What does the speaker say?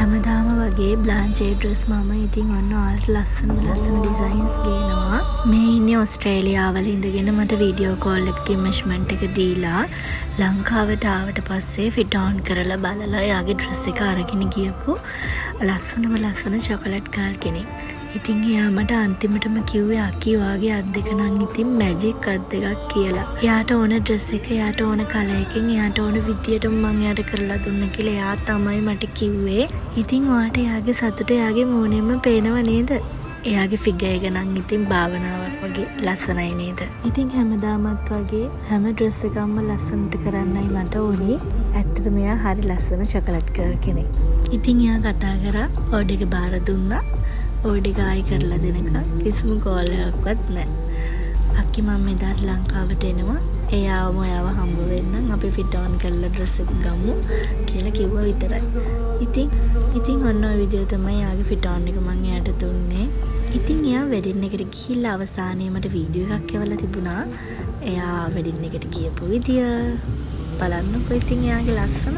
හැමදාම වගේ බ්ලාන්චේ ඩ්‍රස් මම ඉතින් ඔන්න ඔයාලට ලස්සන ඩිසයින්ස් ගේනවා. මේ ඉන්නේ ඕස්ට්‍රේලියාවල ඉඳගෙන මට වීඩියෝ කෝල් එකකින් මෙෂර්මන්ට් එක දීලා ලංකාවට ආවට පස්සේ ෆිට ඔන් කරලා බලලා එයාගේ ඩ්‍රස් එක අරගෙන ගියපු ලස්සන චොකලට් ගර්ල් කෙනෙක්. ඉතින් එයා මට අන්තිමටම කිව්වේ අකී වාගේ අත් දෙක නම් ඉතින් මැජික් අත් දෙකක් කියලා. එයාට ඕන ඩ්‍රස් එක, එයාට ඕන කලර් එකෙන්, එයාට ඕන විදියටම මම එයාට කරලා දුන්න කියලා එයා තමයි මට කිව්වේ. ඉතින් ඔයාට එයාගේ සතුට එයාගේ මූණෙන්ම පේනව නේද? එයාගේ ෆිගර් එක නම් ඉතින් භාවනාවක් වගේ ලස්සනයි නේද? ඉතින් හැමදාමත් වගේ හැම ඩ්‍රස් එකක්ම ලස්සනට කරන්නයි මට ඕනේ. ඇත්තටම එයා හරි ලස්සන චොකලට් ගර්ල් කෙනෙක්. ඉතින් එයා කතා කරා ඕඩර් එක බාර දුන්නා. ඕඩර් එක ආයි කරලා දෙනකම් කිසිම කෝල් එකක්වත් නැහැ. අක්කි මම එදාට ලංකාවට එනවා. එයාවම ඔයාව හම්බ වෙන්නම්. අපි ෆිට ඔන් කරලා ඩ්‍රස් එක ගමු කියලා කිව්වා විතරයි. ඉතින් ඔන්න ඔය විදිහට තමයි යාගේ ෆිට ඔන් එක මම එයාට දුන්නේ. ඉතින් එයා වෙඩින් එකට ගිහිල්ලා අවසානයේ මට වීඩියෝ එකක් එවලා තිබුණා. එයා වෙඩින් එකට ගියපු විදිය බලන්නකො ඉතින් එයාගේ ලස්සන